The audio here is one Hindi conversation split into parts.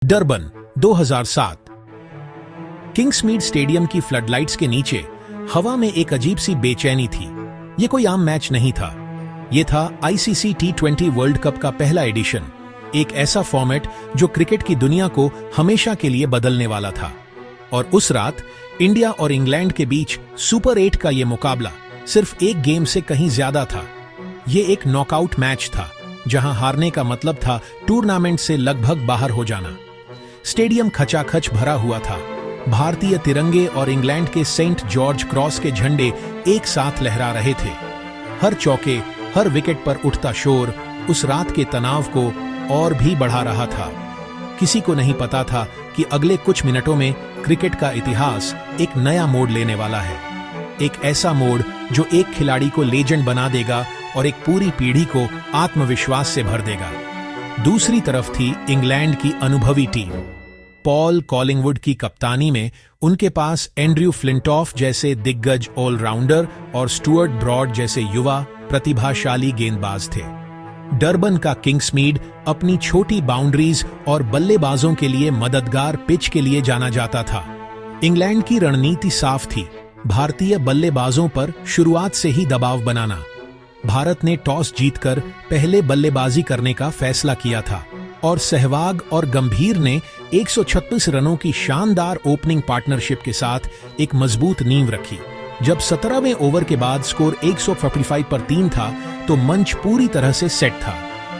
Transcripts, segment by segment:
डरबन 2007। किंग्समीड स्टेडियम की फ्लडलाइट्स के नीचे हवा में एक अजीब सी बेचैनी थी। ये कोई आम मैच नहीं था, ये था आईसीसी T20 वर्ल्ड कप का पहला एडिशन, एक ऐसा फॉर्मेट जो क्रिकेट की दुनिया को हमेशा के लिए बदलने वाला था। और उस रात इंडिया और इंग्लैंड के बीच सुपर 8 का ये मुकाबला सिर्फ एक गेम से कहीं ज्यादा था। ये एक नॉकआउट मैच था, जहां हारने का मतलब था टूर्नामेंट से लगभग बाहर हो जाना। स्टेडियम खचाखच भरा हुआ था, भारतीय तिरंगे और इंग्लैंड के सेंट जॉर्ज क्रॉस के झंडे एक साथ लहरा रहे थे। हर चौके, हर विकेट पर उठता शोर उस रात के तनाव को और भी बढ़ा रहा था। किसी को नहीं पता था कि अगले कुछ मिनटों में क्रिकेट का इतिहास एक नया मोड़ लेने वाला है, एक ऐसा मोड़ जो एक खिलाड़ी को लेजेंड बना देगा और एक पूरी पीढ़ी को आत्मविश्वास से भर देगा। दूसरी तरफ थी इंग्लैंड की अनुभवी टीम। पॉल कॉलिंगवुड की कप्तानी में उनके पास एंड्रयू फ्लिंटॉफ जैसे दिग्गज ऑलराउंडर और स्टुअर्ट ब्रॉड जैसे युवा प्रतिभाशाली गेंदबाज थे। डरबन का किंग्समीड अपनी छोटी बाउंड्रीज और बल्लेबाजों के लिए मददगार पिच के लिए जाना जाता था। इंग्लैंड की रणनीति साफ थी, भारतीय बल्लेबाजों पर शुरुआत से ही दबाव बनाना। भारत ने टॉस जीतकर पहले बल्लेबाजी करने का फैसला किया था और सहवाग और गंभीर ने 136 रनों की शानदार ओपनिंग पार्टनरशिप के साथ एक मजबूत नींव रखी। जब 17वें ओवर के बाद स्कोर 145 पर 3 था तो मंच पूरी तरह से सेट था।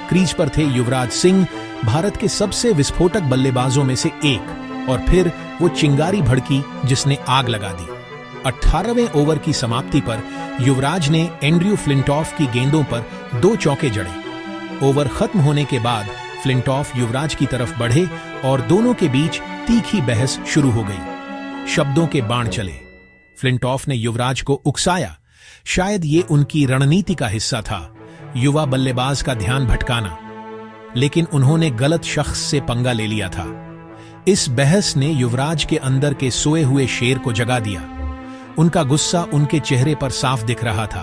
क्रीज पर थे युवराज सिंह, भारत के सबसे विस्फोटक बल्लेबाजों में से एक, और फिर वो चिंगारी भड़की जिसने आग लगा दी। 18वें ओवर की समाप्ति पर युवराज ने एंड्रयू फ्लिंटॉफ की गेंदों पर 2 चौके जड़े। ओवर खत्म होने के बाद फ्लिंटॉफ युवराज की तरफ बढ़े और दोनों के बीच तीखी बहस शुरू हो गई। शब्दों के बाण चले। फ्लिंटॉफ ने युवराज को उकसाया, शायद ये उनकी रणनीति का हिस्सा था, युवा बल्लेबाज का ध्यान भटकाना। लेकिन उन्होंने गलत शख्स से पंगा ले लिया था। इस बहस ने युवराज के अंदर के सोए हुए शेर को जगा दिया। उनका गुस्सा उनके चेहरे पर साफ दिख रहा था।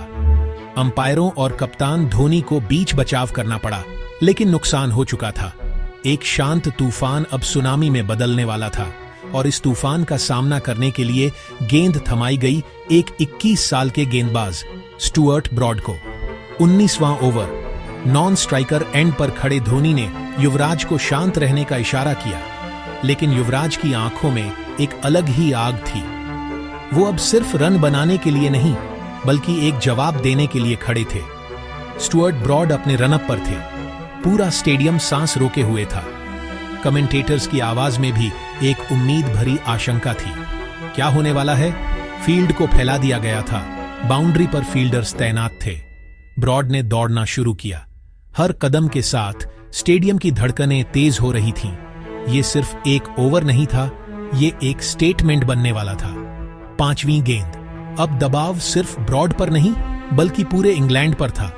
अंपायरों और कप्तान धोनी को बीच बचाव करना पड़ा, लेकिन नुकसान हो चुका था। एक शांत तूफान अब सुनामी में बदलने वाला था और इस तूफान का सामना करने के लिए गेंद थमाई गई एक 21 साल के गेंदबाज स्टुअर्ट ब्रॉड को। 19वां ओवर, नॉन स्ट्राइकर एंड पर खड़े धोनी ने युवराज को शांत रहने का इशारा किया, लेकिन युवराज की आंखों में एक अलग ही आग थी। वो अब सिर्फ रन बनाने के लिए नहीं, बल्कि एक जवाब देने के लिए खड़े थे। स्टुअर्ट ब्रॉड अपने रनअप पर थे। पूरा स्टेडियम सांस रोके हुए था। कमेंटेटर्स की आवाज में भी एक उम्मीद भरी आशंका थी। क्या होने वाला है? फील्ड को फैला दिया गया था। बाउंड्री पर फील्डर्स तैनात थे। ब्रॉड ने दौड़ना शुरू किया। हर कदम के साथ स्टेडियम की धड़कनें तेज हो रही थीं। ये सिर्फ एक ओवर नहीं था, ये एक स्टेटमेंट बनने वाला था। 5वीं गेंद। अब दबाव सिर्फ ब्रॉड पर नहीं, बल्कि पूरे इंग्लैंड पर था।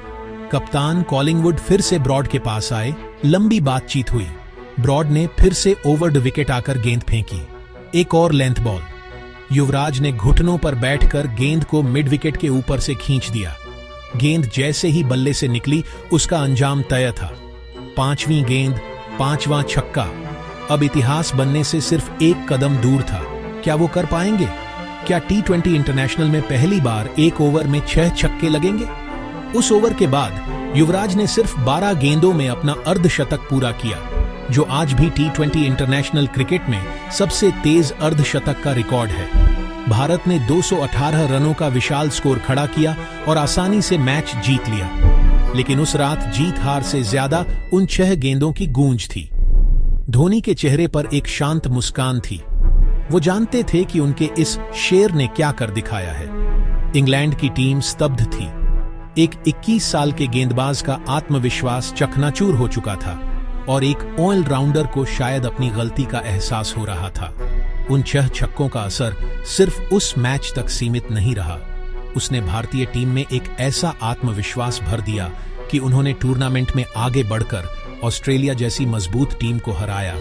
कप्तान कॉलिंगवुड फिर से ब्रॉड के पास आए। लंबी बातचीत हुई। ब्रॉड ने फिर से ओवर द विकेट आकर गेंद फेंकी। एक और लेंथ बॉल। युवराज ने घुटनों पर बैठकर गेंद को मिड विकेट के ऊपर से खींच दिया। गेंद जैसे ही बल्ले से निकली, उसका अंजाम तय था। 5वीं गेंद, 5वां छक्का। अब इतिहास बनने से सिर्फ एक कदम दूर था। क्या वो कर पाएंगे? क्या T20 इंटरनेशनल में पहली बार एक ओवर में 6 छक्के लगेंगे? उस ओवर के बाद युवराज ने सिर्फ 12 गेंदों में अपना अर्धशतक पूरा किया, जो आज भी T20 इंटरनेशनल क्रिकेट में सबसे तेज अर्धशतक का रिकॉर्ड है। भारत ने 218 रनों का विशाल स्कोर खड़ा किया और आसानी से मैच जीत लिया। लेकिन उस रात जीत हार से ज्यादा उन 6 गेंदों की गूंज थी। धोनी के चेहरे पर एक शांत मुस्कान थी। वो जानते थे कि उनके इस शेर ने क्या कर दिखाया है। इंग्लैंड की टीम स्तब्ध थी। एक 21 साल के गेंदबाज का आत्मविश्वास चकनाचूर हो चुका था और एक ऑलराउंडर को शायद अपनी गलती का एहसास हो रहा था। उन 6 छक्कों का असर सिर्फ उस मैच तक सीमित नहीं रहा। उसने भारतीय टीम में एक ऐसा आत्मविश्वास भर दिया कि उन्होंने टूर्नामेंट में आगे बढ़कर ऑस्ट्रेलिया जैसी मजबूत टीम को हराया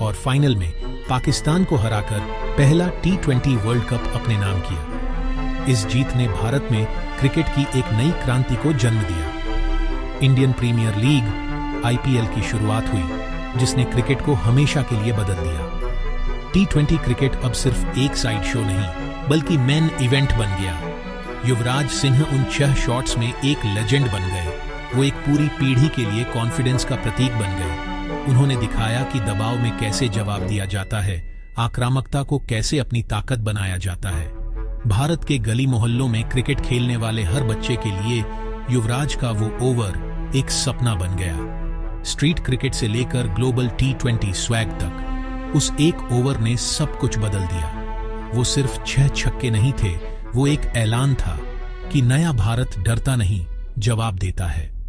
और फाइनल में पाकिस्तान को हराकर पहला T20 वर्ल्ड कप अपने नाम किया। इस जीत ने भारत में क्रिकेट की एक नई क्रांति को जन्म दिया। इंडियन प्रीमियर लीग IPL की शुरुआत हुई। जिसने क्रिकेट को हमेशा के लिए बदल दिया। T20 क्रिकेट अब सिर्फ एक साइड शो नहीं बल्कि मेन इवेंट बन गया। युवराज सिंह उन 6 शॉट्स में एक लेजेंड बन गए। वो एक पूरी पीढ़ी के लिए कॉन्फिडेंस का प्रतीक बन गए। उन्होंने दिखाया कि दबाव में कैसे जवाब दिया जाता है, आक्रामकता को कैसे अपनी ताकत बनाया जाता है। भारत के गली मोहल्लों में क्रिकेट खेलने वाले हर बच्चे के लिए युवराज का वो ओवर एक सपना बन गया। स्ट्रीट क्रिकेट से लेकर ग्लोबल T20 स्वैग तक उस एक ओवर ने सब कुछ बदल दिया। वो सिर्फ 6 छक्के नहीं थे, वो एक ऐलान था कि नया भारत डरता नहीं, जवाब देता है।